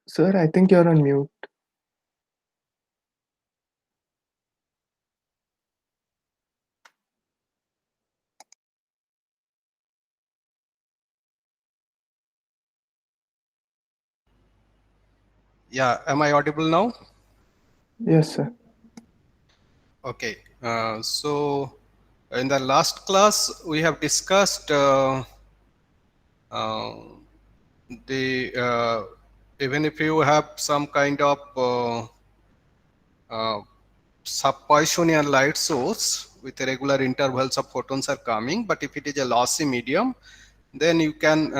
Sir, I think you're on mute. Yeah, am I audible now? Yes, sir. Okay. So in the last class, we have discussed uh, the even if you have some kind of uh, sub-Poissonian light source with regular intervals of photons are coming, but if it is a lossy medium, then you can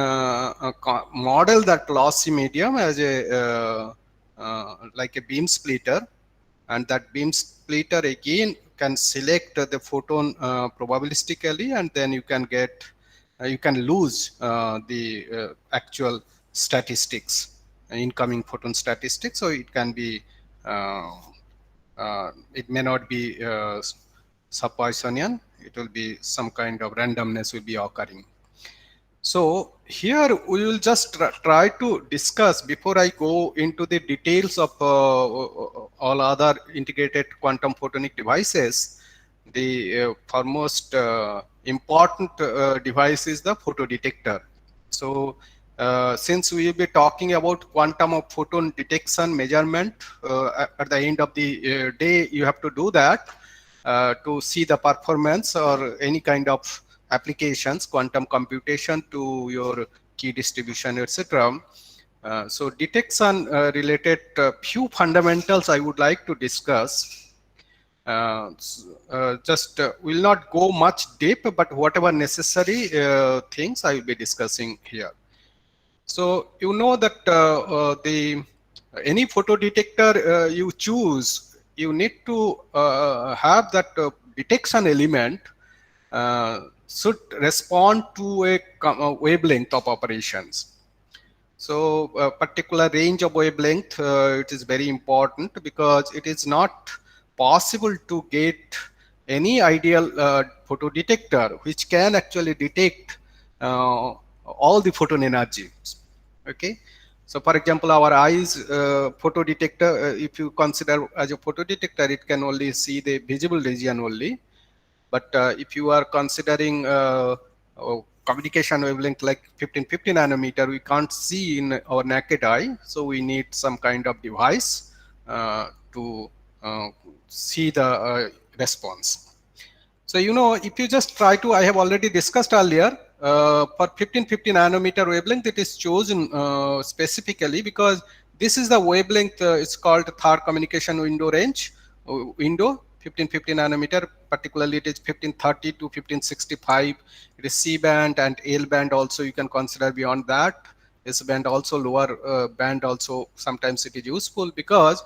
model that lossy medium as a like a beam splitter, and that beam splitter again can select the photon probabilistically, and then you can get you can lose the actual statistics, incoming photon statistics. So it can be uh, it may not be sub-Poissonian. It will be some kind of randomness will be occurring. So here we will just try to discuss, before I go into the details of all other integrated quantum photonic devices, the foremost important device is the photodetector. So since we will be talking about quantum of photon detection measurement, at the end of the day you have to do that to see the performance or any kind of applications, quantum computation to your key distribution, etc. So detection related few fundamentals I would like to discuss. Just will not go much deep, but whatever necessary things I will be discussing here. So you know that the any photo detector you choose, you need to have that detection element should respond to a wavelength of operations. So a particular range of wavelength, it is very important, because it is not possible to get any ideal photo detector which can actually detect all the photon energy. Okay. So for example, our eyes photo detector, if you consider as a photo detector, it can only see the visible region only. But if you are considering communication wavelength like 1550 nanometer, we can't see in our naked eye. So we need some kind of device to see the response. So, you know, if you just try to, I have already discussed earlier, for 1550 nanometer wavelength, it is chosen specifically because this is the wavelength, it's called third communication window range, window, 1550 nanometer, particularly it is 1530 to 1565. It is C band and L band also, you can consider beyond that. S band also, lower band also, sometimes it is useful because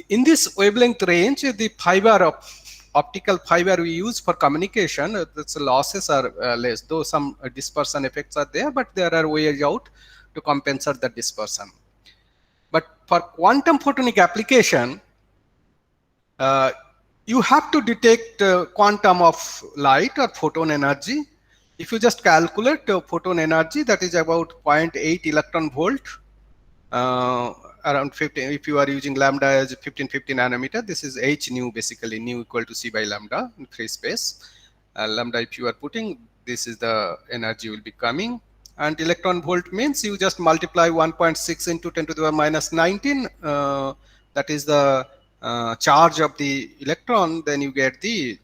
in this wavelength range, the fiber of optical fiber we use for communication, the losses are less, though some dispersion effects are there, but there are ways out to compensate the dispersion. But for quantum photonic application, uh, you have to detect quantum of light or photon energy. If you just calculate photon energy, that is about 0.8 electron volt, uh, around 15. If you are using lambda as 1550 nanometer, this is h nu, basically nu equal to c by lambda in free space. Lambda, if you are putting, this is the energy will be coming. And electron volt means you just multiply 1.6 into 10 to the power minus 19. That is the charge of the electron. Then you get the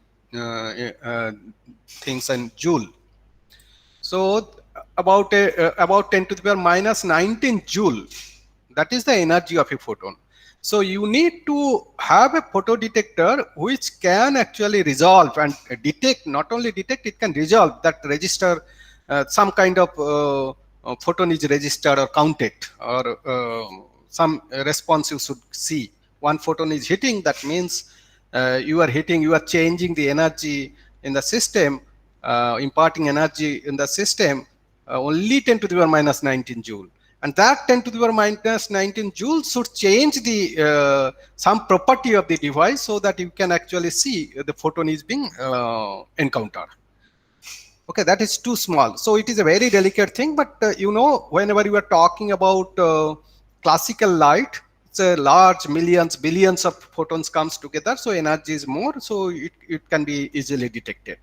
things in joule. So about 10 to the power minus 19 joule, that is the energy of a photon. So you need to have a photodetector which can actually resolve and detect, not only detect, it can resolve that register some kind of photon is registered or counted, or some response you should see. One photon is hitting, that means you are hitting, you are changing the energy in the system, imparting energy in the system, only 10 to the power minus 19 joule. And that 10 to the power minus 19 joules should change the some property of the device so that you can actually see the photon is being encountered. Okay, that is too small. So it is a very delicate thing, but you know, whenever you are talking about classical light, it's a large millions, billions of photons comes together, so energy is more, so it can be easily detected.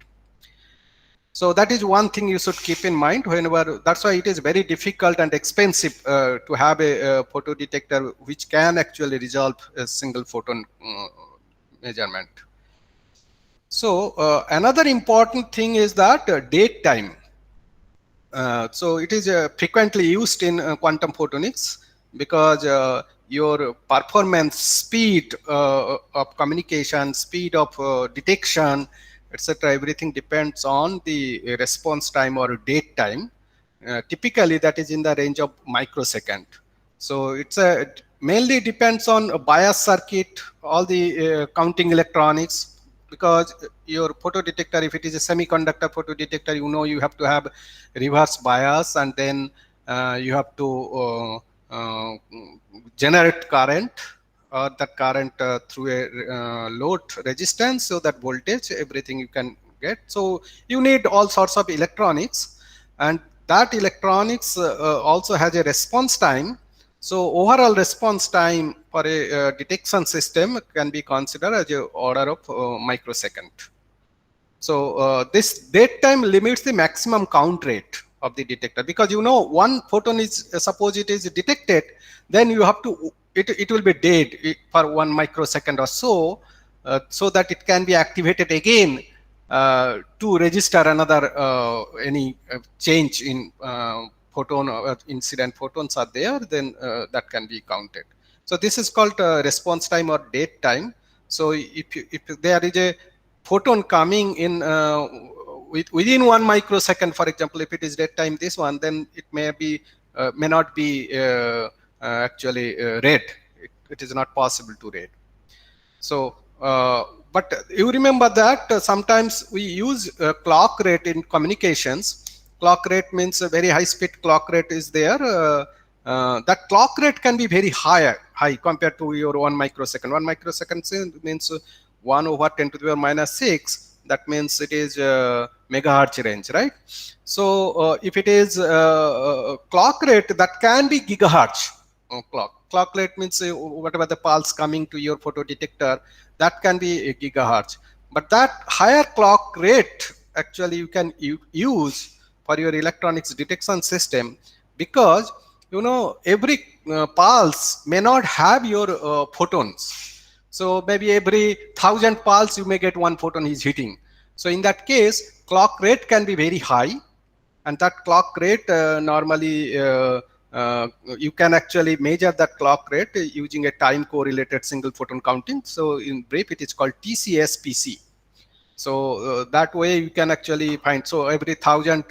So that is one thing you should keep in mind whenever. That's why it is very difficult and expensive to have a photo detector which can actually resolve a single photon measurement. So another important thing is that date time. So it is frequently used in quantum photonics because your performance, speed of communication, speed of detection, etc., everything depends on the response time or date time. Typically that is in the range of microsecond. So it's mainly depends on a bias circuit, all the counting electronics, because your photo detector, if it is a semiconductor photo detector, you know you have to have reverse bias, and then you have to generate current, or that current through a load resistance, so that voltage, everything you can get. So you need all sorts of electronics, and that electronics also has a response time. So overall response time for a detection system can be considered as a order of microsecond. So this date time limits the maximum count rate of the detector, because you know one photon is suppose it is detected, then you have to it will be dead for 1 microsecond or so, so that it can be activated again to register another any change in photon or incident photons are there, then that can be counted. So this is called response time or date time. So if there is a photon coming in within 1 microsecond, for example, if it is date time this one, then it may not be actually read. It is not possible to read. So but you remember that sometimes we use clock rate in communications. Clock rate means a very high speed clock rate is there. That clock rate can be very high compared to your 1 microsecond. 1 microsecond means 1 over 10 to the power minus 6. That means it is megahertz range, right? So if it is clock rate, that can be gigahertz clock. Clock rate means whatever the pulse coming to your photo detector, that can be a gigahertz. But that higher clock rate actually you can use for your electronics detection system, because you know every pulse may not have your photons. So maybe every 1,000 pulse you may get 1 photon is hitting. So in that case, clock rate can be very high, and that clock rate normally you can actually measure that clock rate using a time correlated single photon counting. So in brief, it is called TCS/PC. So that way you can actually find. So every 1,000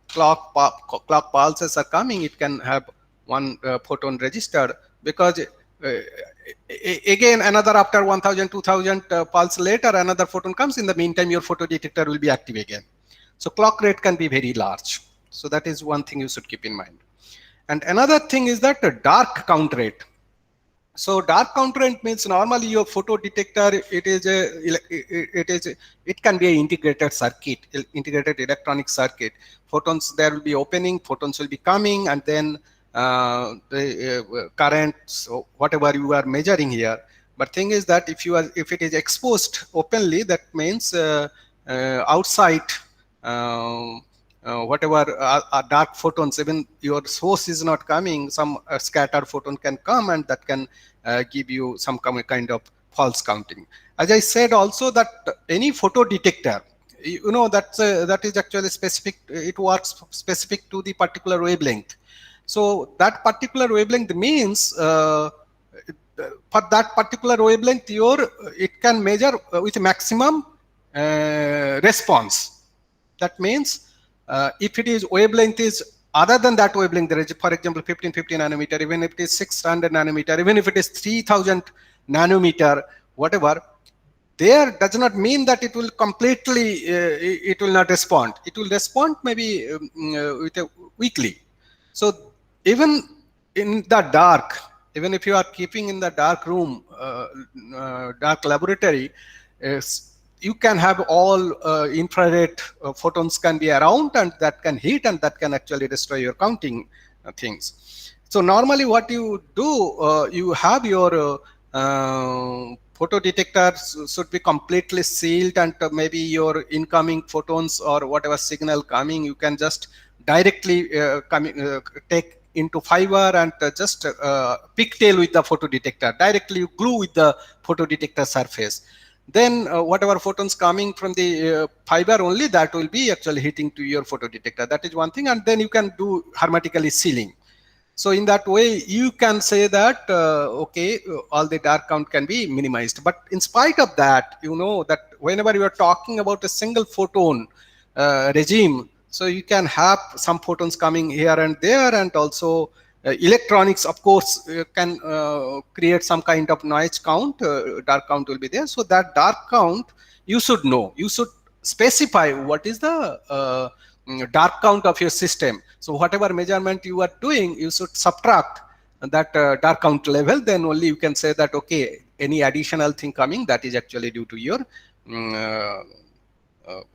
clock pulses are coming, it can have 1 photon registered, because again another after 1,000, 2,000 pulse later another photon comes. In the meantime, your photo detector will be active again. So clock rate can be very large. So that is one thing you should keep in mind. And another thing is that the dark count rate. So dark count rate means normally your photo detector, it can be an integrated circuit, integrated electronic circuit. Photons, there will be opening, photons will be coming, and then the currents, so whatever you are measuring here. But thing is that if it is exposed openly, that means outside whatever dark photons, even your source is not coming, some scattered photon can come, and that can give you some kind of false counting. As I said also, that any photo detector, you know, that is actually specific, it works specific to the particular wavelength. So that particular wavelength means for that particular wavelength, it can measure with maximum response. That means if it is wavelength is other than that wavelength, there is, for example, 1550 nanometer, even if it is 600 nanometer, even if it is 3000 nanometer, whatever, there does not mean that it will completely, it will not respond. It will respond maybe with a weakly. So even in the dark, even if you are keeping in the dark room, dark laboratory, you can have all infrared photons can be around, and that can hit, and that can actually destroy your counting things. So normally what you do, you have your photo detector should be completely sealed, and maybe your incoming photons or whatever signal coming, you can just directly take into fiber and just pigtail with the photo detector, directly you glue with the photo detector surface. Then whatever photons coming from the fiber only, that will be actually hitting to your photo detector. That is one thing, and then you can do hermetically sealing. So in that way, you can say that, okay, all the dark count can be minimized. But in spite of that, you know that whenever you are talking about a single photon regime, so you can have some photons coming here and there, and also electronics, of course, can create some kind of noise count, dark count will be there. So that dark count, you should know, you should specify what is the dark count of your system. So whatever measurement you are doing, you should subtract that dark count level. Then only you can say that, okay, any additional thing coming, that is actually due to your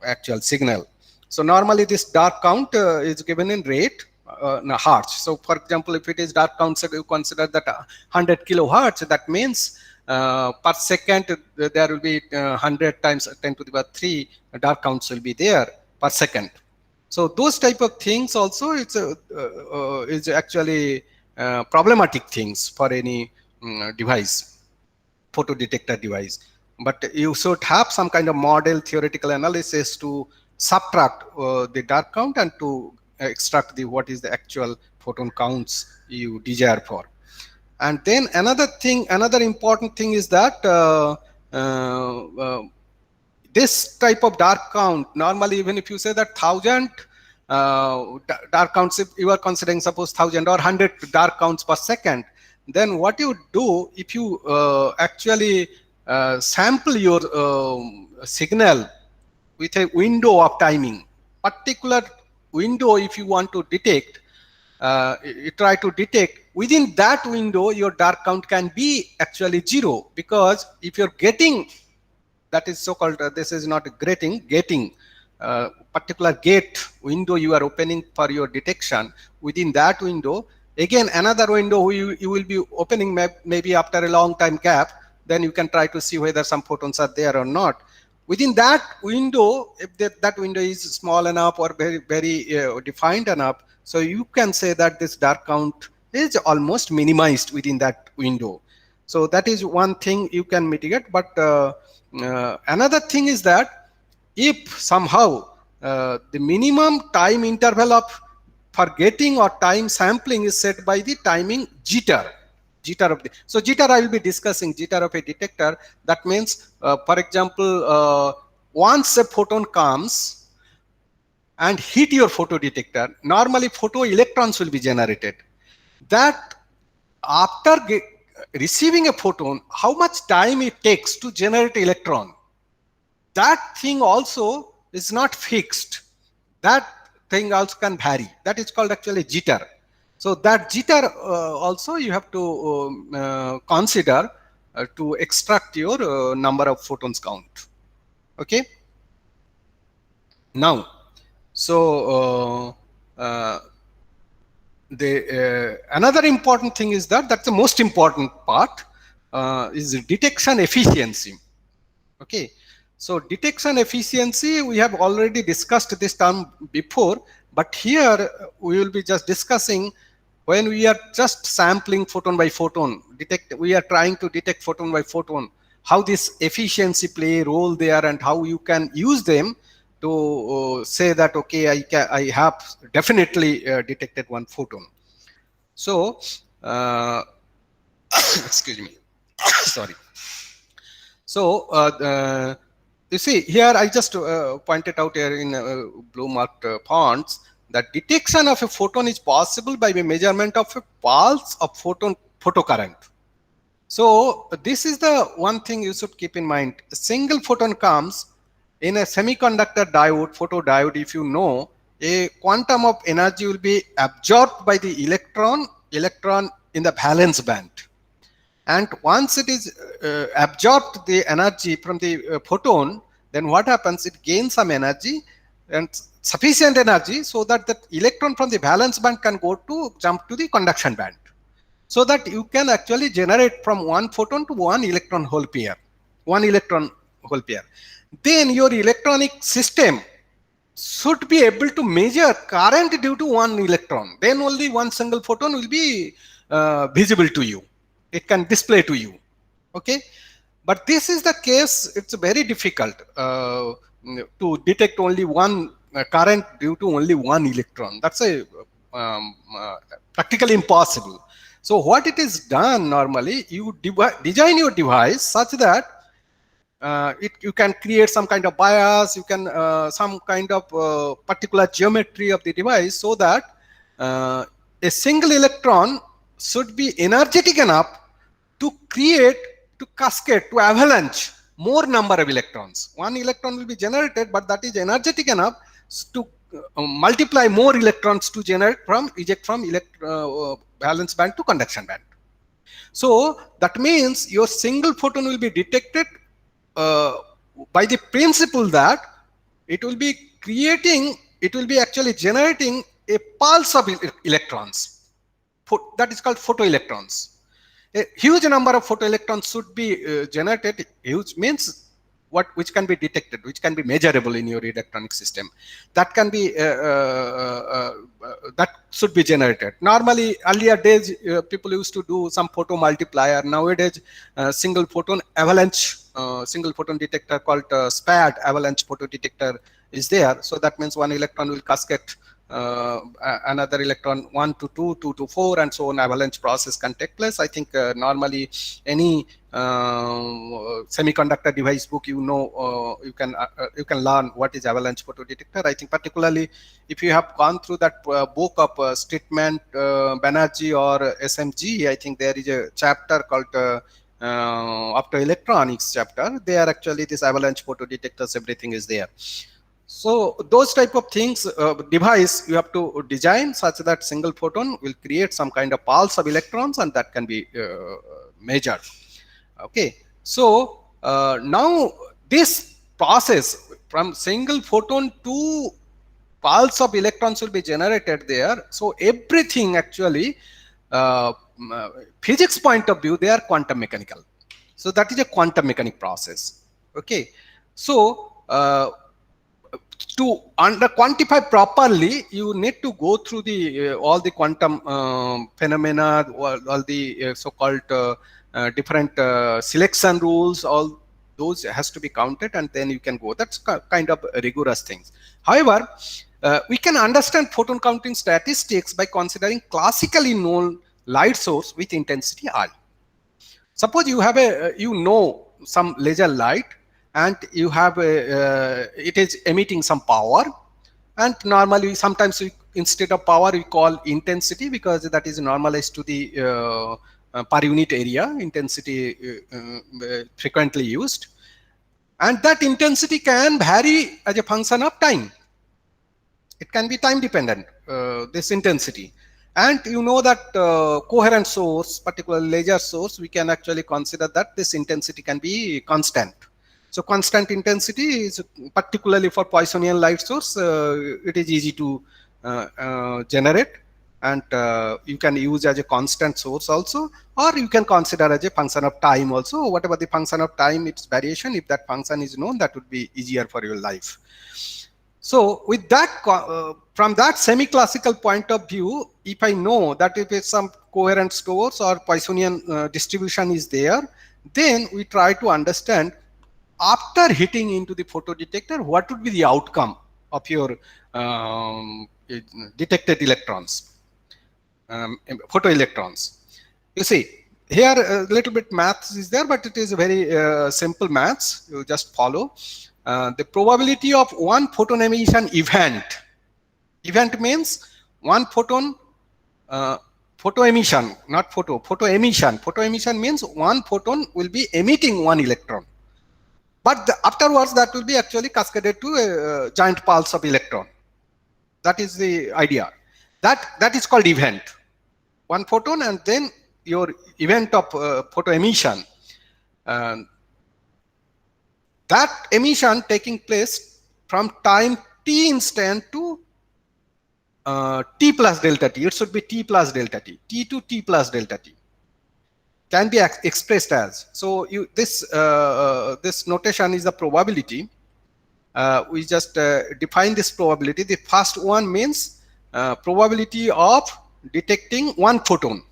actual signal. So normally this dark count is given in rate, hertz. So for example, if it is dark count, so you consider that 100 kilohertz, that means per second there will be 100 times 10 to the power 3 dark counts will be there per second. So those type of things also, it's is actually problematic things for any device, photo detector device. But you should have some kind of model theoretical analysis to subtract the dark count and to extract the what is the actual photon counts you desire for. And then another thing, another important thing is that this type of dark count, normally even if you say that 1000 dark counts, if you are considering suppose 1000 or 100 dark counts per second, then what you do, if you actually sample your signal with a window of timing, particular window, if you want to detect, you try to detect within that window, your dark count can be actually 0, because if you're getting, that is so-called, this is not getting, particular gate window you are opening for your detection, within that window, again another window you will be opening maybe after a long time gap, then you can try to see whether some photons are there or not. Within that window, if that window is small enough or very defined enough, so you can say that this dark count is almost minimized within that window. So that is one thing you can mitigate. But another thing is that if somehow the minimum time interval of for getting or time sampling is set by the timing jitter of the, so jitter I will be discussing, jitter of a detector. That means for example, once a photon comes and hit your photo detector, normally photo electrons will be generated. That after receiving a photon, how much time it takes to generate electron, that thing also is not fixed. That thing also can vary. That is called actually jitter. So that jitter also you have to consider to extract your number of photons count. Okay. Now, so another important thing is that's the most important part, is detection efficiency. Okay. So detection efficiency, we have already discussed this term before, but here we will be just discussing when we are just sampling photon by photon, we are trying to detect photon by photon, how this efficiency play a role there and how you can use them to say that, okay, I have definitely detected one photon. So, excuse me, sorry. So, you see here, I just pointed out here in blue marked fonts that detection of a photon is possible by the measurement of a pulse of photocurrent. So this is the one thing you should keep in mind. A single photon comes in a semiconductor diode, photodiode. If you know, a quantum of energy will be absorbed by the electron in the valence band. And once it is absorbed the energy from the photon, then what happens? It gains some energy and sufficient energy so that the electron from the valence band can go to jump to the conduction band. so that you can actually generate from one photon to one electron hole pair, then your electronic system should be able to measure current due to one electron. Then only one single photon will be visible to you. It can display to you. Okay, but this is the case. It's very difficult to detect only one current due to only one electron. That's a practically impossible. So what it is done normally, you design your device such that you can create some kind of bias, you can some kind of particular geometry of the device, so that a single electron should be energetic enough to create, to cascade, to avalanche more number of electrons. One electron will be generated, but that is energetic enough to multiply more electrons to eject from valence band to conduction band. So that means your single photon will be detected by the principle that it will be actually generating a pulse of electrons. That is called photoelectrons. A huge number of photoelectrons should be generated. Huge means which can be detected, which can be measurable in your electronic system. That can be that should be generated. Normally, earlier days, people used to do some photo multiplier. Nowadays, single photon avalanche, single photon detector called SPAD avalanche photo detector is there. So that means one electron will cascade another electron 1 to 2, 2 to 4, and so on. Avalanche process can take place. I think normally any semiconductor device book, you can learn what is avalanche photo detector. I think particularly if you have gone through that book of Streetman, Banerjee or SMG, I think there is a chapter called optoelectronics chapter. They are actually this avalanche photo detectors, everything is there. So those type of things, device you have to design such that single photon will create some kind of pulse of electrons, and that can be measured. Okay, so now this process from single photon to pulse of electrons will be generated there. So everything actually, physics point of view, they are quantum mechanical. So that is a quantum mechanic process. Okay, so to quantify properly, you need to go through the all the quantum phenomena, all the so-called different selection rules. All those has to be counted, and then you can go. That's kind of rigorous things. However, we can understand photon counting statistics by considering classically known light source with intensity I. Suppose you have some laser light, and you have it is emitting some power, and normally sometimes instead of power we call intensity, because that is normalized to the per unit area intensity frequently used, and that intensity can vary as a function of time. It can be time dependent, this intensity. And you know that coherent source, particularly laser source, we can actually consider that this intensity can be constant. So constant intensity is particularly for Poissonian light source, it is easy to generate, and you can use as a constant source also, or you can consider as a function of time also. Whatever the function of time, its variation, if that function is known, that would be easier for your life. So with that, from that semi-classical point of view, if I know that if it's some coherent source or Poissonian distribution is there, then we try to understand, after hitting into the photo detector, what would be the outcome of your detected electrons, photoelectrons. You see, here a little bit maths is there, but it is very simple maths. You just follow. The probability of one photon emission event. Event means one photon, photo emission, not photo emission. Photo emission means one photon will be emitting one electron. But afterwards, that will be actually cascaded to a giant pulse of electron. That is the idea. That is called event. One photon, and then your event of photo emission. That emission taking place from time t instant to t plus delta t. It should be t plus delta t. T to t plus delta t. can be expressed as. So this notation is the probability. We just define this probability. The first one means probability of detecting one photon.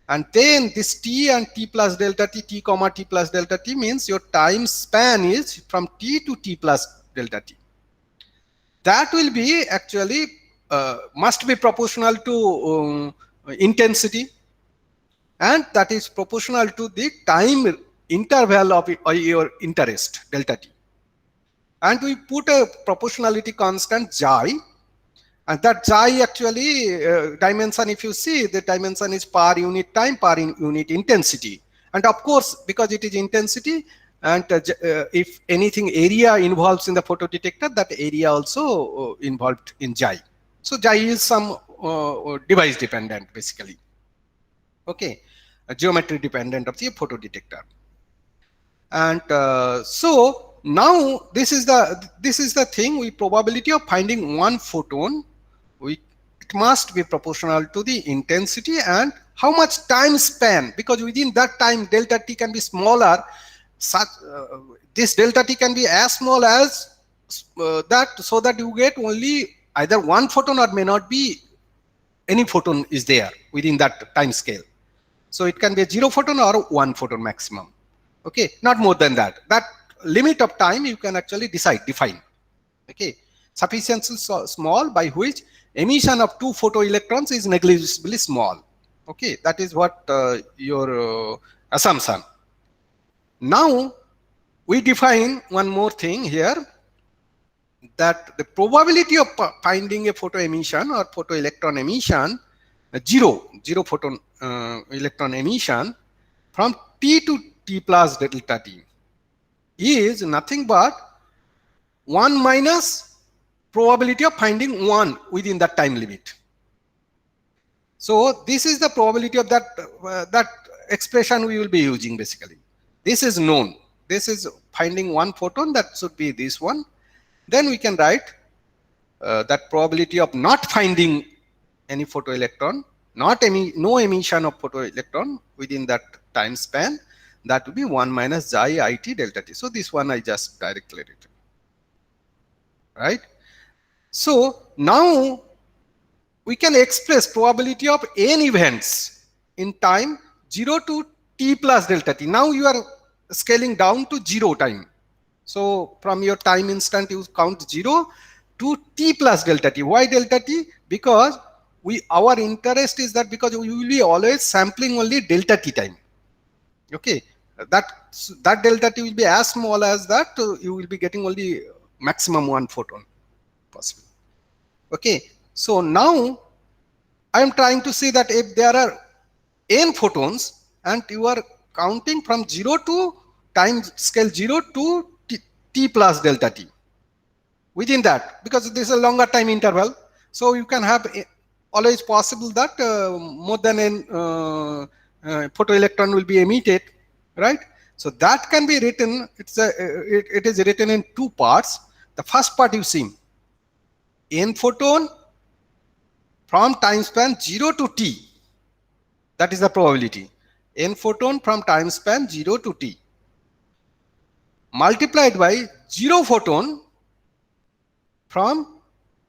And then this t and t plus delta t comma t plus delta t means your time span is from t to t plus delta t. That will be actually must be proportional to intensity, and that is proportional to the time interval of your interest delta t. And we put a proportionality constant xi, and that xi actually dimension, if you see, the dimension is per unit time per unit intensity. And of course, because it is intensity, and if anything area involves in the photodetector, that area also involved in xi. So xi is some device dependent basically. Okay, a geometry dependent of the photodetector. And so now this is the thing, we probability of finding one photon, it must be proportional to the intensity and how much time span, because within that time delta t can be smaller. Such this delta t can be as small as that, so that you get only either one photon or may not be any photon is there within that time scale. So it can be a 0 photon or 1 photon maximum. Okay, not more than that. That limit of time you can actually define. Okay, sufficiently small by which emission of 2 photoelectrons is negligibly small. Okay, that is what your assumption. Now we define one more thing here, that the probability of finding a photo emission or photoelectron emission, zero photon electron emission from t to t plus delta t is nothing but 1 minus probability of finding one within that time limit. So this is the probability of that expression we will be using basically. This is known. This is finding one photon, that should be this one. Then we can write that probability of not finding any photoelectron, no emission of photoelectron within that time span, that will be 1 minus xi it delta t. So this one I just directly written, right? So now we can express probability of n events in time 0 to t plus delta t. Now you are scaling down to 0 time. So from your time instant you count 0 to t plus delta t. Why delta t? Because our interest is that because we will be always sampling only delta t time. Okay, that delta t will be as small as that, you will be getting only maximum 1 photon possible. Okay, so now I am trying to say that if there are n photons and you are counting from 0 to time scale 0 to t plus delta t, within that, because this is a longer time interval, so you can have always possible that more than n photoelectron will be emitted, right? So that can be written, it is written in 2 parts. The first part you see, n photon from time span 0 to t, that is the probability. N photon from time span 0 to t multiplied by 0 photon from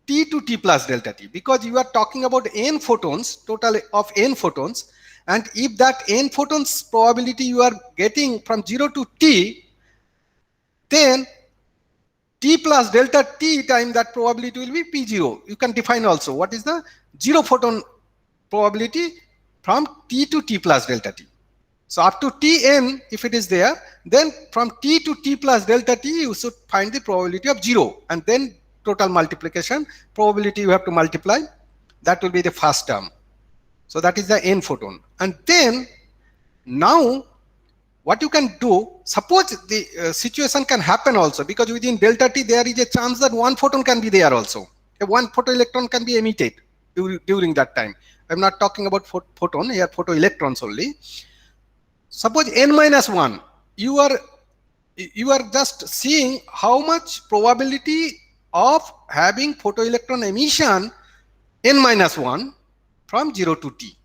t to t plus delta t, because you are talking about n photons, total of n photons, and if that n photons probability you are getting from 0 to t, then t plus delta t time that probability will be p0. You can define also what is the 0 photon probability from t to t plus delta t. So up to tn, if it is there, then from t to t plus delta t you should find the probability of 0, and then total multiplication probability you have to multiply, that will be the first term. So that is the n photon. And then now what you can do, suppose the situation can happen also, because within delta t there is a chance that 1 photon can be there also. A 1 photoelectron can be emitted during that time. I'm not talking about photon here, photoelectrons only. Suppose n minus 1, you are just seeing how much probability of having photoelectron emission n minus 1 from 0 to t.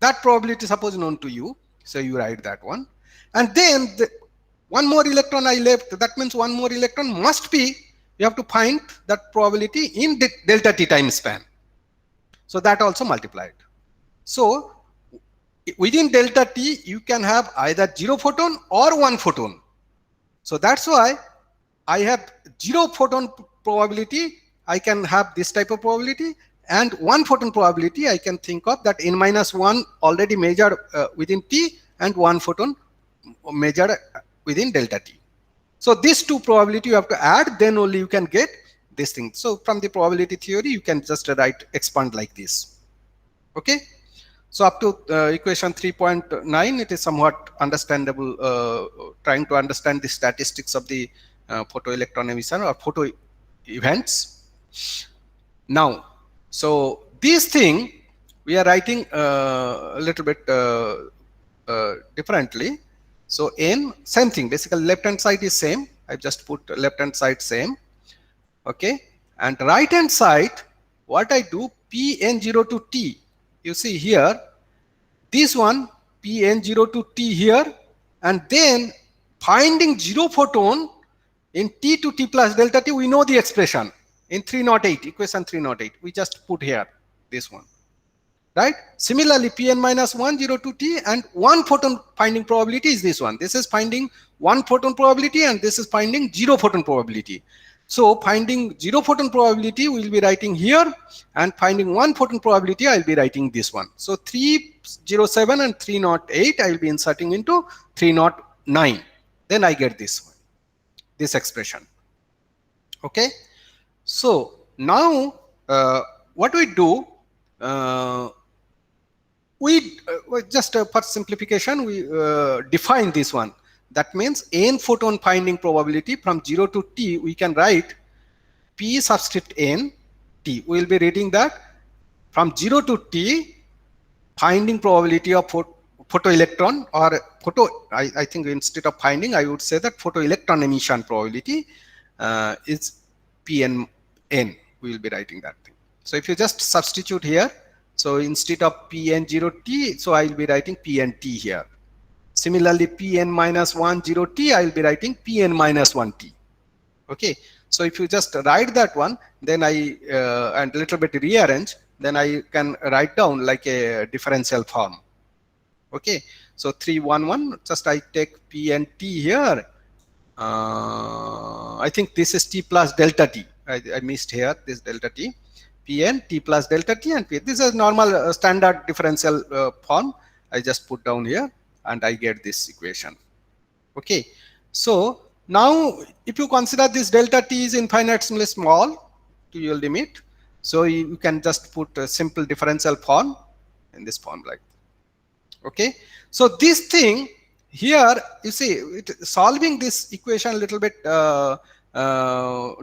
That probability suppose known to you, so you write that one. And then one more electron I left, that means one more electron must be, you have to find that probability in the delta t time span. So that also multiplied. So within delta t you can have either 0 photon or 1 photon. So that's why I have 0 photon probability, I can have this type of probability, and 1 photon probability I can think of that n minus 1 already measured within t, and 1 photon measured within delta t. So these two probability you have to add, then only you can get this thing. So from the probability theory you can just write, expand like this. Okay. So up to equation 3.9, it is somewhat understandable, trying to understand the statistics of the photoelectron emission or photo events. Now, so this thing we are writing a little bit differently. So n, same thing, basically left hand side is same. I just put left hand side same. Okay, and right hand side, what I do, Pn0 to T. You see here, this one Pn0 to T here, and then finding 0 photon in T to T plus delta T, we know the expression in 308, equation 308. We just put here this one, right? Similarly, Pn minus 1, 0 to T, and 1 photon finding probability is this one. This is finding 1 photon probability, and this is finding 0 photon probability. So finding 0 photon probability we will be writing here, and finding 1 photon probability I will be writing this one. So 307 and 308 I will be inserting into 309. Then I get this one, this expression. Okay. So now what we do, we just for simplification we define this one. That means n photon finding probability from 0 to t, we can write p subscript n t. We will be reading that from 0 to t, finding probability of photoelectron or photo, I think instead of finding I would say that photoelectron emission probability is Pn n. We will be writing that thing. So if you just substitute here, so instead of Pn0t, so I will be writing Pnt here. Similarly, Pn minus 1 0 t, I will be writing Pn minus 1 t. Okay. So if you just write that one, then I and little bit rearrange, then I can write down like a differential form. Okay. So 311, just I take Pnt here. I think this is t plus delta t. I missed here this delta t. Pn t plus delta t and P. This is normal standard differential form. I just put down here, and I get this equation. Okay. So now if you consider this delta t is infinitesimally small to your limit, so you can just put a simple differential form in this form like that. Okay. So this thing here, you see, solving this equation a little bit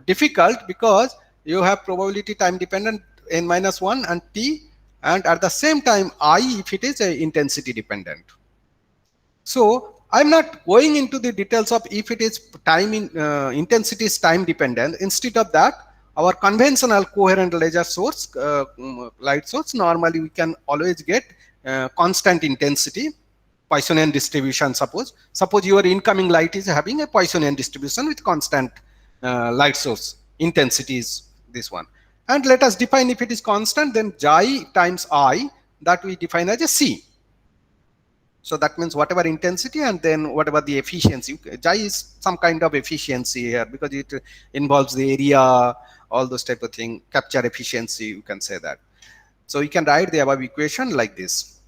difficult, because you have probability time dependent n minus 1 and t, and at the same time I if it is a intensity dependent. So I'm not going into the details of if it is time in intensity is time dependent. Instead of that, our conventional coherent laser source, light source, normally we can always get constant intensity, Poissonian distribution. Suppose your incoming light is having a Poissonian distribution with constant light source, intensity is this one. And let us define, if it is constant, then chi times I, that we define as a C. So that means whatever intensity and then whatever the efficiency. Chi is some kind of efficiency here, because it involves the area, all those type of thing, capture efficiency, you can say that. So you can write the above equation like this.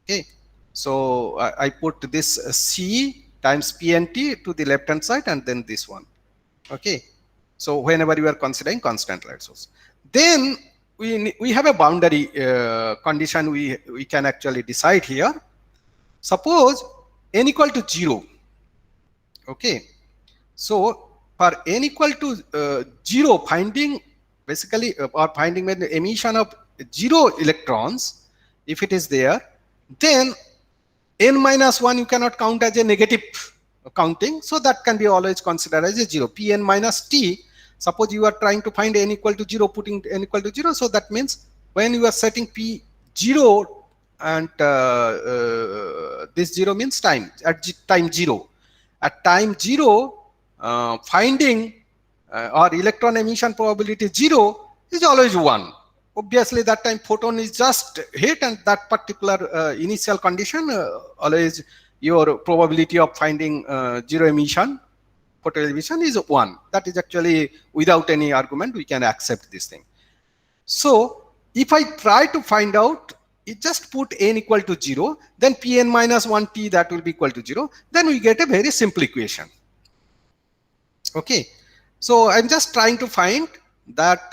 Okay. So I put this C times Pnt to the left hand side, and then this one. Okay. So whenever you are considering constant light source, then we have a boundary condition we can actually decide here. Suppose n equal to 0. Okay. So for n equal to 0, finding basically or finding the emission of 0 electrons, if it is there, then n minus 1 you cannot count as a negative counting, so that can be always considered as a 0. Pn minus t, suppose you are trying to find n equal to 0, putting n equal to 0, so that means when you are setting p 0 and this 0 means time, at time 0. At time 0, finding or electron emission probability 0 is always 1. Obviously, that time photon is just hit, and that particular initial condition, always your probability of finding 0 emission, photo emission is 1. That is actually, without any argument, we can accept this thing. So if I try to find out, you just put n equal to 0, then Pn minus 1t, that will be equal to 0. Then we get a very simple equation. Okay. So I'm just trying to find that,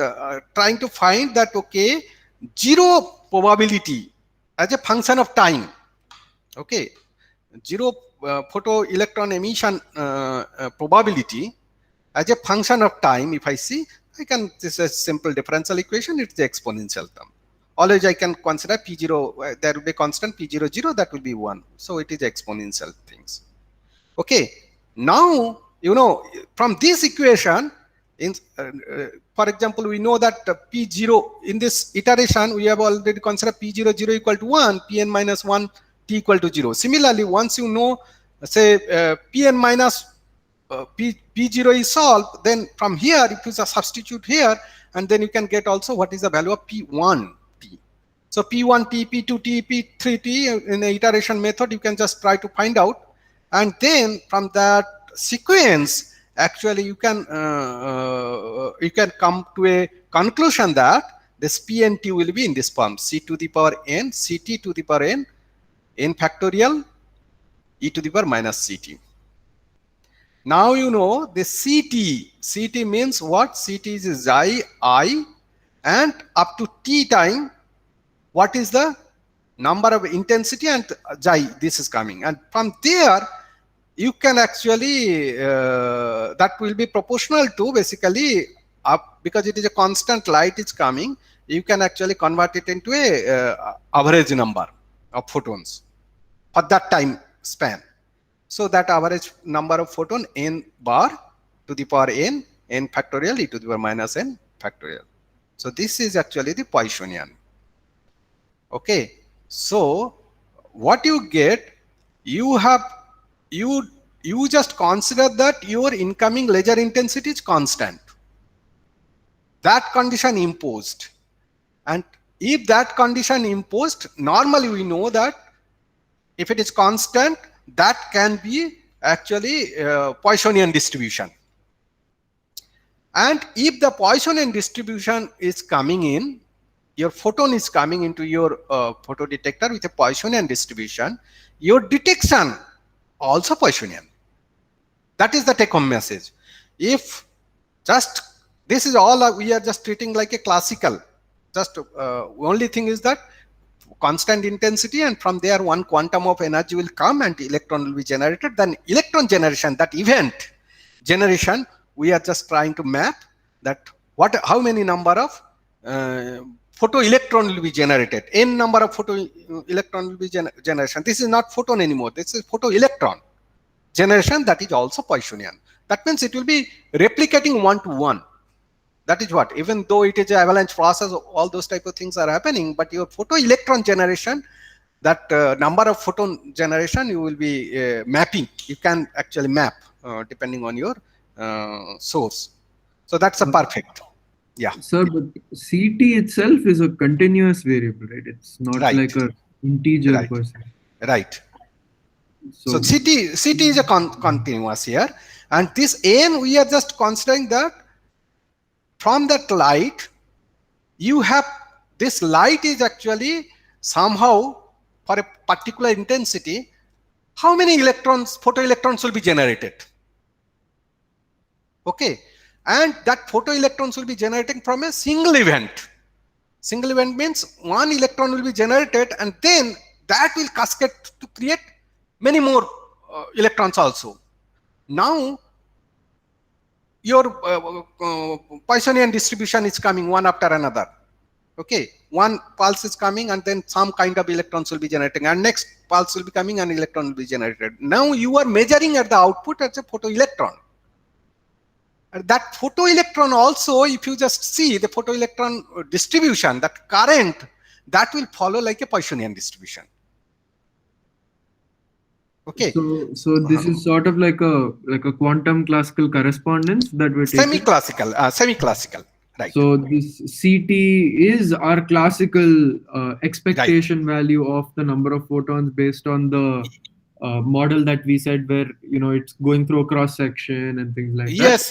okay, 0 probability as a function of time. Okay. 0 photo electron emission probability as a function of time. If I see, this is a simple differential equation, it's the exponential term. Always I can consider P0, there will be constant P0, 0, that will be 1. So it is exponential things. Okay. Now, from this equation, for example, we know that P0, in this iteration, we have already considered P0, 0 equal to 1, Pn minus 1, t equal to 0. Similarly, once you know, say, Pn minus P0 is solved, then from here, if you substitute here, and then you can get also what is the value of P1t. So P1t, P2t, P3t, in the iteration method, you can just try to find out. And then from that sequence, actually you can come to a conclusion that this Pnt will be in this form: c to the power n, ct to the power n, n factorial, e to the power minus ct. Now you know the ct means what? Ct is xi, I, and up to t time, what is the number of intensity, and xi, this is coming. And from there, you can actually, that will be proportional to basically, because it is a constant light is coming, you can actually convert it into a average number of photons for that time span. So that average number of photon, n bar to the power n, n factorial, e to the power minus n factorial. So this is actually the Poissonian. Okay. So what you get, you just consider that your incoming laser intensity is constant. That condition imposed. And if that condition imposed, normally we know that if it is constant, that can be actually Poissonian distribution. And if the Poissonian distribution is coming in, your photon is coming into your photo detector with a Poissonian distribution, your detection also Poissonian. That is the take-home message. If just, this is all we are just treating like a classical, just only thing is that constant intensity, and from there one quantum of energy will come and electron will be generated. Then electron generation, that event generation, we are just trying to map that how many number of photoelectron will be generated, n number of photoelectron will be generation. This is not photon anymore, this is photoelectron generation, that is also Poissonian. That means it will be replicating 1 to 1. That is what, even though it is an avalanche process, all those type of things are happening, but your photoelectron generation, that number of photon generation, you will be mapping. You can actually map depending on your source. So that's a perfect. Yeah. Sir, but CT itself is a continuous variable, right? It's not like a integer per se. Right. So CT is a continuous here, and this n, we are just considering that from that light, you have, this light is actually somehow for a particular intensity, how many electrons, photoelectrons will be generated. Okay. And that photoelectrons will be generating from a single event. Single event means one electron will be generated, and then that will cascade to create many more electrons also. Now your Poissonian distribution is coming one after another. Okay, one pulse is coming, and then some kind of electrons will be generating, and next pulse will be coming and electron will be generated. Now you are measuring at the output as a photoelectron. And that photoelectron also, if you just see the photoelectron distribution, that current that will follow like a Poissonian distribution. Okay. So this is sort of like a quantum classical correspondence that we're taking. Semi-classical, right? So this CT is our classical expectation value of the number of photons based on the model that we said, where it's going through a cross section and things like that. Yes.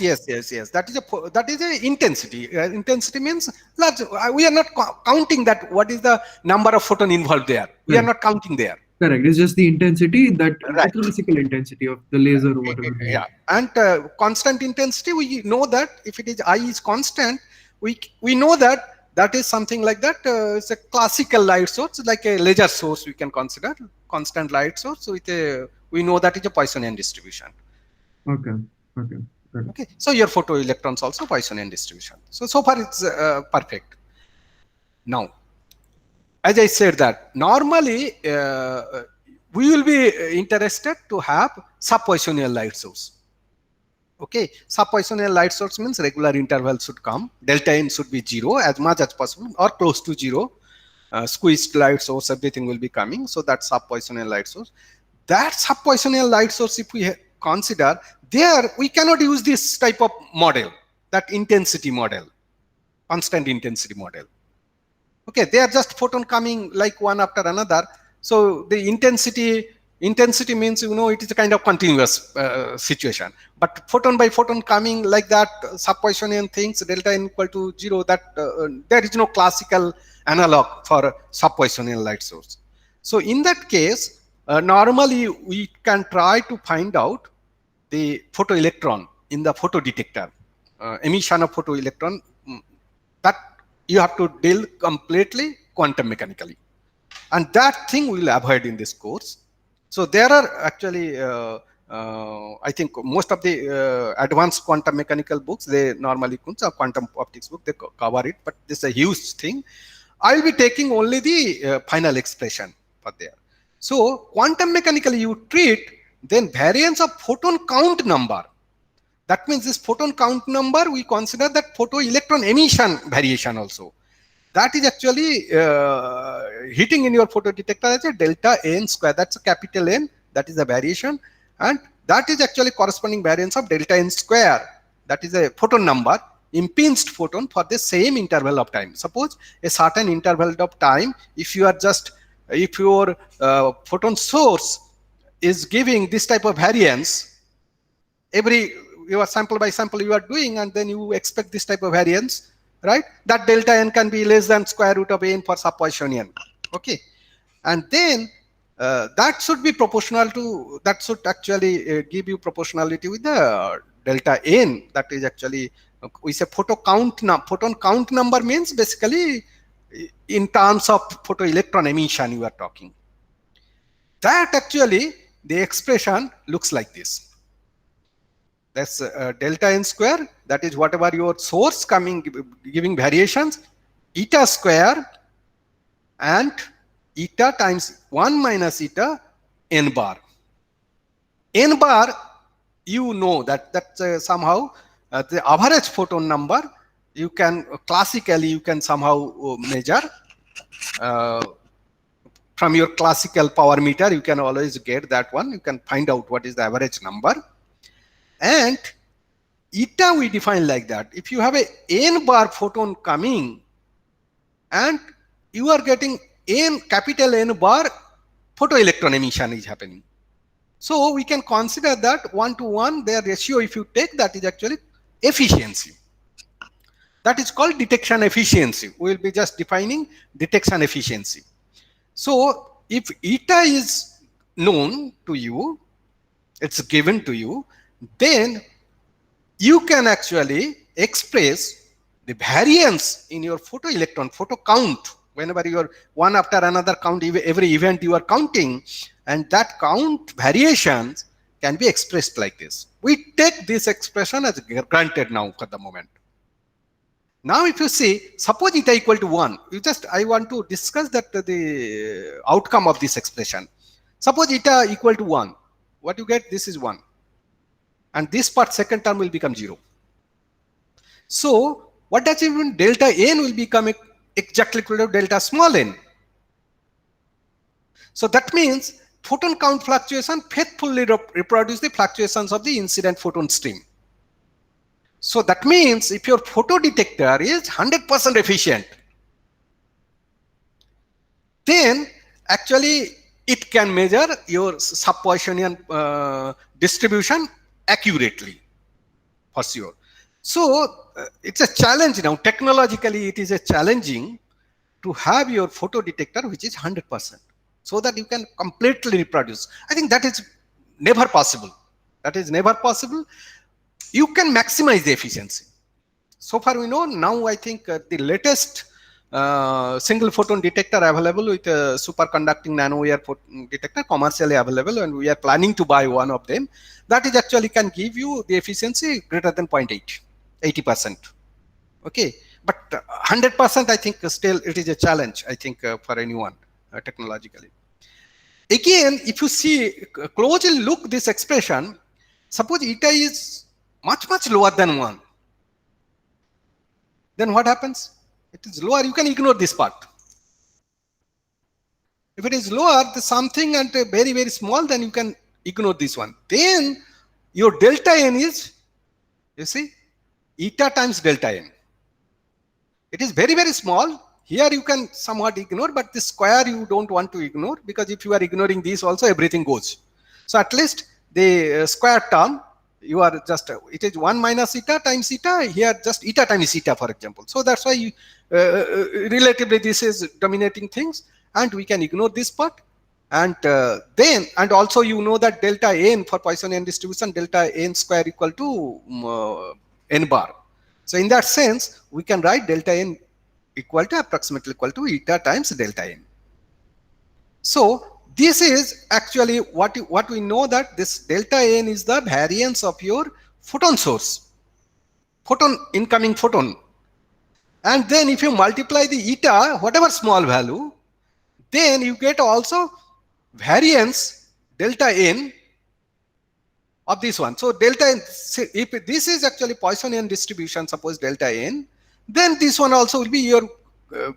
That is a intensity. Intensity means large. We are not counting that. What is the number of photon involved there? We are not counting there. Correct. It's just the intensity, that the classical intensity of the laser or whatever. Yeah, and constant intensity. We know that if it is I is constant, we know that is something like that. It's a classical light source, like a laser source. We can consider constant light source. So we know that is a Poissonian distribution. Okay. So your photoelectrons also Poissonian distribution. So far it's perfect. Now, as I said that normally we will be interested to have sub-Poissonian light source. Okay, sub-Poissonian light source means regular interval should come. Delta n should be 0 as much as possible or close to 0. Squeezed light source, everything will be coming. So that's sub-Poissonian light source. That sub-Poissonian light source, if we consider, there we cannot use this type of model, that intensity model, constant intensity model. Okay, they are just photon coming like one after another. So the intensity means, it is a kind of continuous situation. But photon by photon coming like that, sub-Poissonian things, delta n equal to 0, that there is no classical analog for sub-Poissonian light source. So in that case, normally we can try to find out the photoelectron in the photodetector, emission of photoelectron. That you have to deal completely quantum mechanically, and that thing we will avoid in this course. So there are actually, I think most of the advanced quantum mechanical books, they normally quantum optics book, they cover it, but this is a huge thing. I will be taking only the final expression for there. So quantum mechanically you treat then variance of photon count number. That means this photon count number, we consider that photoelectron emission variation also. That is actually hitting in your photodetector as a delta n square. That's a capital N. That is the variation. And that is actually corresponding variance of delta n square. That is a photon number, impinged photon for the same interval of time. Suppose a certain interval of time, if your photon source is giving this type of variance, your sample by sample you are doing, and then you expect this type of variance, right? That delta n can be less than square root of n for sub-Poissonian. Okay, and then that should be proportional to, that should actually give you proportionality with the delta n. That is actually, we say photon count number means basically in terms of photoelectron emission you are talking. That actually the expression looks like this. That's delta n square. That is whatever your source giving variations, eta square and eta times 1 minus eta n bar. N bar, you know that's somehow the average photon number. You can classically somehow measure from your classical power meter. You can always get that one. You can find out what is the average number. And eta we define like that. If you have a n bar photon coming and you are getting capital N bar, photoelectron emission is happening. So we can consider that 1:1, their ratio, if you take, that is actually efficiency. That is called detection efficiency. We will be just defining detection efficiency. So if eta is known to you, it's given to you, then you can actually express the variance in your photoelectron, photo count, whenever you are one after another count, every event you are counting, and that count variations can be expressed like this. We take this expression as granted now for the moment. Now if you see, suppose eta equal to 1, I want to discuss that the outcome of this expression. Suppose eta equal to 1, what you get, this is 1. And this part, second term, will become 0. So what does it mean? Delta n will become exactly equal to delta small n. So that means photon count fluctuation faithfully reproduce the fluctuations of the incident photon stream. So that means if your photo detector is 100% efficient, then actually it can measure your sub-Poissonian distribution accurately, for sure. So it's a challenge now. Technologically, it is a challenging to have your photo detector which is 100%, so that you can completely reproduce. I think that is never possible. That is never possible. You can maximize the efficiency. So far we know. Now I think the latest single photon detector available with a superconducting nanowire photon detector commercially available, and we are planning to buy one of them. That is actually can give you the efficiency greater than 0.8, 80%. Okay, but 100% I think still it is a challenge, I think, for anyone technologically. Again, if you see closely look this expression, suppose eta is much lower than 1, then what happens? It is lower, you can ignore this part. If it is lower, the something and very small, then you can ignore this one. Then your delta n is, you see, eta times delta n. It is very small. Here you can somewhat ignore, but the square you don't want to ignore, because if you are ignoring this also, everything goes. So at least the square term, you are just, it is 1 minus eta times eta, here just eta times eta, for example. So that's why you, relatively this is dominating things, and we can ignore this part. And then, and also you know that delta n for Poissonian distribution, delta n square equal to n bar. So in that sense, we can write delta n equal to approximately equal to eta times delta n. So this is actually what we know, that this delta n is the variance of your photon source, incoming photon. And then if you multiply the eta, whatever small value, then you get also variance delta n of this one. So delta n, if this is actually Poissonian distribution, suppose delta n, then this one also will be your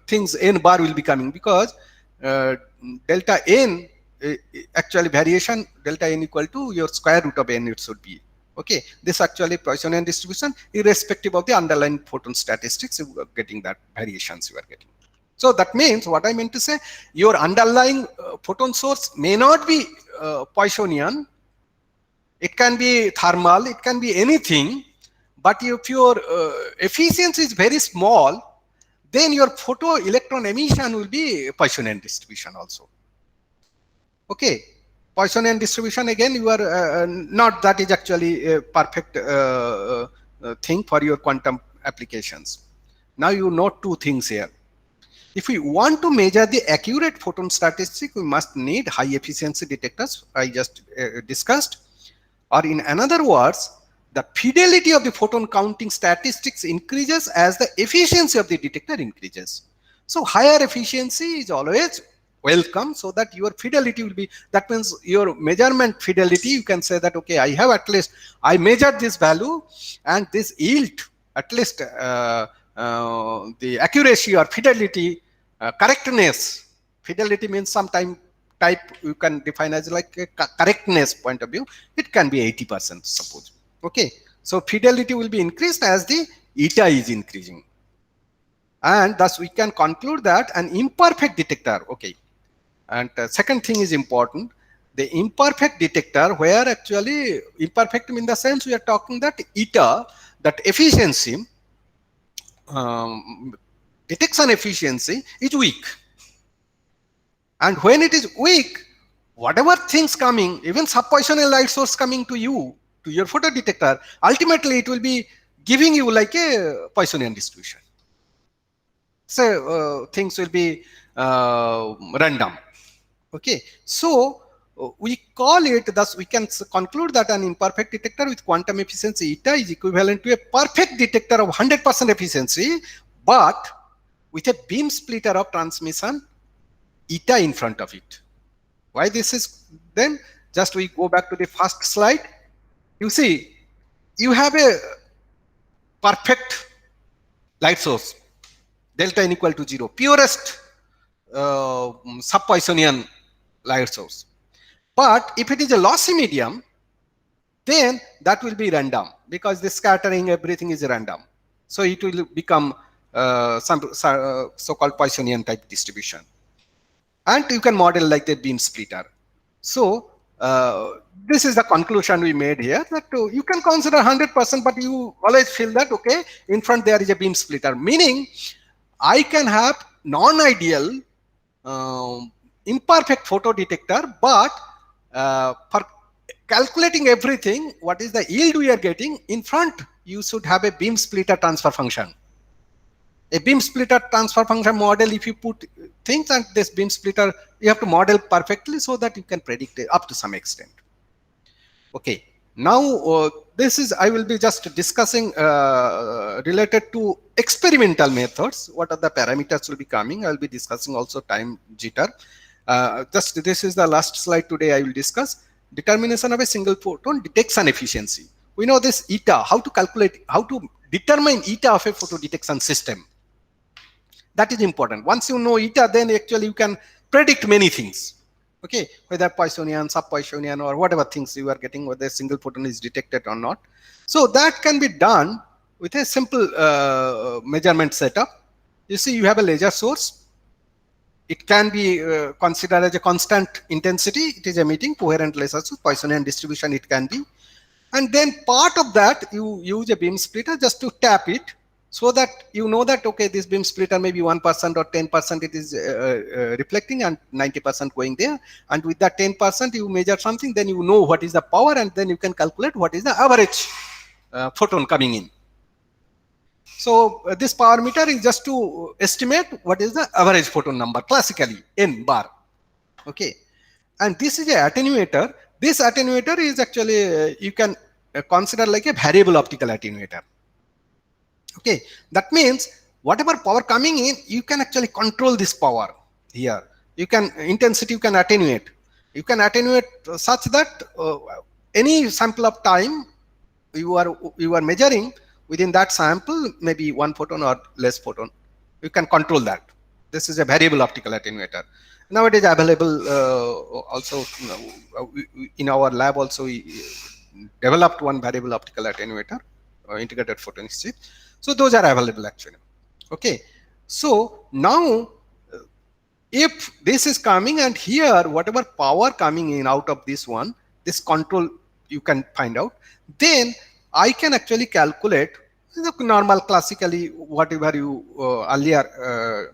things, n bar will be coming, because delta n actually variation delta n equal to your square root of n, it should be. Okay, this actually Poissonian distribution, irrespective of the underlying photon statistics, you are getting that variations you are getting. So that means what I meant to say, your underlying photon source may not be Poissonian. It can be thermal, it can be anything, but if your efficiency is very small, then your photo electron emission will be Poissonian distribution also. Okay, Poissonian distribution, again, you are not, that is actually a perfect thing for your quantum applications. Now you note two things here. If we want to measure the accurate photon statistic, we must need high efficiency detectors, I just discussed. Or in another words, the fidelity of the photon counting statistics increases as the efficiency of the detector increases. So higher efficiency is always welcome, so that your fidelity will be, that means your measurement fidelity, you can say that, okay, I have at least, I measured this value, and this yield, at least the accuracy or fidelity, correctness, fidelity means sometime type you can define as like a correctness point of view, it can be 80%, suppose. Okay, so fidelity will be increased as the eta is increasing, and thus we can conclude that an imperfect detector, okay, and second thing is important, the imperfect detector, where actually imperfect in the sense we are talking that eta, that efficiency, detection efficiency is weak. And when it is weak, whatever things coming, even sub-Poissonian light source coming to you, to your photo detector, ultimately it will be giving you like a Poissonian distribution. So things will be random. Okay, so we call it, thus we can conclude that an imperfect detector with quantum efficiency eta is equivalent to a perfect detector of 100% efficiency, but with a beam splitter of transmission eta in front of it. Why this is then? Just we go back to the first slide. You see, you have a perfect light source, delta n equal to 0, purest sub-Poissonian light source. But if it is a lossy medium, then that will be random, because the scattering, everything is random. So it will become some so-called Poissonian type distribution. And you can model like the beam splitter. So this is the conclusion we made here, that you can consider 100%, but you always feel that, okay, in front there is a beam splitter, meaning I can have non-ideal imperfect photo detector, but for calculating everything, what is the yield we are getting, in front you should have a beam splitter transfer function. A beam splitter transfer function model, if you put things, and this beam splitter you have to model perfectly so that you can predict it up to some extent. Okay, now this is, I will be just discussing related to experimental methods. What are the parameters will be coming? I will be discussing also time jitter. Just this is the last slide today. I will discuss determination of a single photon detection efficiency. We know this eta, how to calculate, how to determine eta of a photo detection system. That is important. Once you know eta, then actually you can predict many things. Okay, whether Poissonian, sub-Poissonian, or whatever things you are getting, whether a single photon is detected or not. So that can be done with a simple measurement setup. You see, you have a laser source. It can be considered as a constant intensity. It is emitting coherent laser source, Poissonian distribution it can be. And then part of that, you use a beam splitter just to tap it, so that you know that, okay, this beam splitter maybe 1% or 10% it is reflecting, and 90% going there. And with that 10% you measure something, then you know what is the power, and then you can calculate what is the average photon coming in. So this power meter is just to estimate what is the average photon number, classically n bar. Okay, and this is a attenuator. This attenuator is actually you can consider like a variable optical attenuator. Okay, that means whatever power coming in, you can actually control this power here. You can intensity, you can attenuate. You can attenuate such that any sample of time you are measuring, within that sample, maybe 1 photon or less photon, you can control that. This is a variable optical attenuator. Now it is available also in our lab. Also, we developed one variable optical attenuator, integrated photonics chip. So those are available actually. Okay, so now if this is coming, and here whatever power coming in out of this one, this control you can find out, then I can actually calculate the normal classically whatever you earlier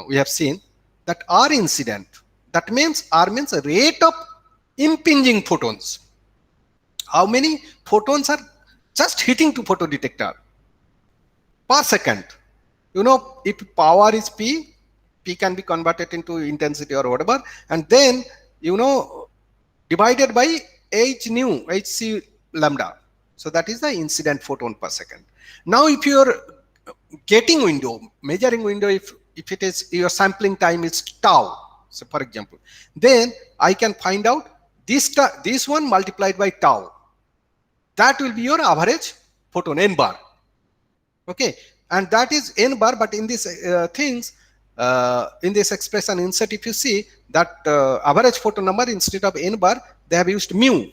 we have seen, that R incident. That means R means a rate of impinging photons. How many photons are just hitting to photo detector per second. You know, if power is P, P can be converted into intensity or whatever, and then you know divided by h nu, hc lambda. So that is the incident photon per second. Now if your getting window, measuring window, if it is your sampling time is tau, so for example, then I can find out this one multiplied by tau. That will be your average photon n bar. Okay, and that is n bar, but in this things, in this expression insert, if you see that average photon number, instead of n bar, they have used mu.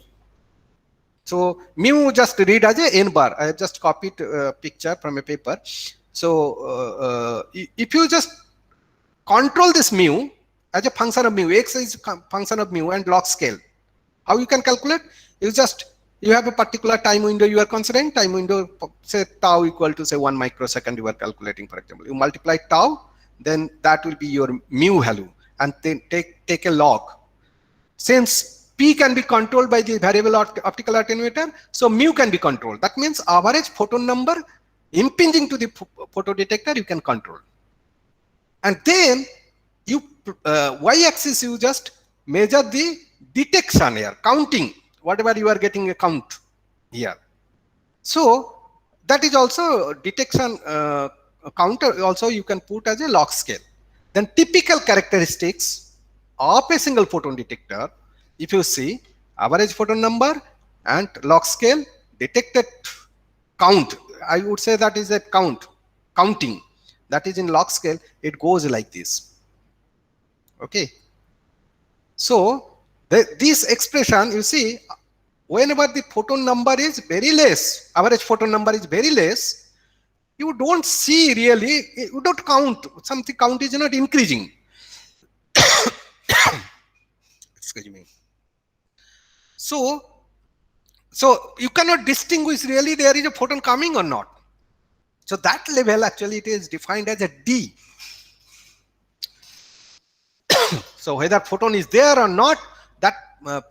So mu just read as a n bar. I have just copied a picture from a paper. So if you just control this mu as a function of mu, x is function of mu and log scale. How you can calculate? You have a particular time window you are considering, time window, say tau equal to say 1 microsecond you are calculating, for example. You multiply tau, then that will be your mu value, and then take a log. Since P can be controlled by the variable optical attenuator, so mu can be controlled. That means average photon number impinging to the photo detector you can control. And then you y-axis you just measure the detection here, counting whatever you are getting a count here. So that is also detection counter. Also you can put as a log scale. Then typical characteristics of a single photon detector, if you see average photon number and log scale, detected count, I would say that is a counting, that is in log scale, it goes like this. Okay, So this expression, you see, whenever the photon number is very less, average photon number is very less, you don't see really, you don't count, something count is not increasing. Excuse me. So you cannot distinguish really there is a photon coming or not. So that level actually it is defined as a D. So whether photon is there or not, that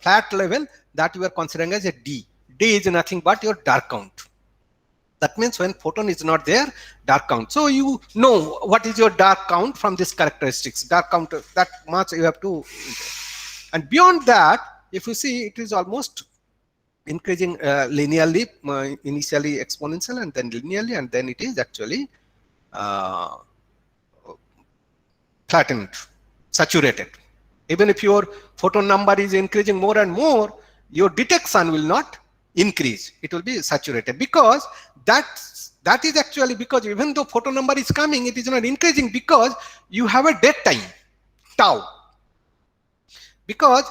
flat level, that you are considering as a D. D is nothing but your dark count. That means when photon is not there, dark count. So you know what is your dark count from these characteristics. Dark count, that much you have to. And beyond that, if you see, it is almost increasing linearly, initially exponential and then linearly, and then it is actually flattened, saturated. Even if your photon number is increasing more and more, your detection will not increase. It will be saturated, because that is actually, because even though photon number is coming, it is not increasing because you have a dead time, tau. Because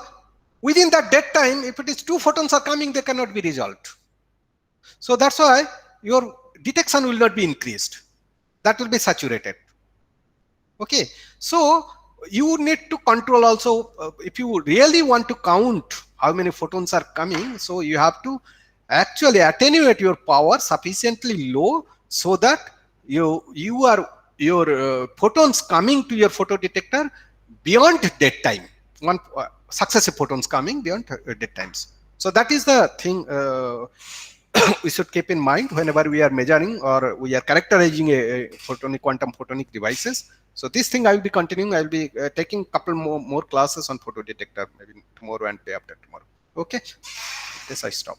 within that dead time, if it is 2 photons are coming, they cannot be resolved. So that's why your detection will not be increased. That will be saturated. Okay. So you need to control also, if you really want to count how many photons are coming, so you have to actually attenuate your power sufficiently low so that your photons coming to your photodetector beyond dead time, one successive photons coming beyond dead times. So that is the thing we should keep in mind whenever we are measuring or we are characterizing a photonic, quantum photonic devices. So this thing I will be continuing. I will be taking a couple more classes on photodetector, maybe tomorrow and day after tomorrow. Okay, this I stop.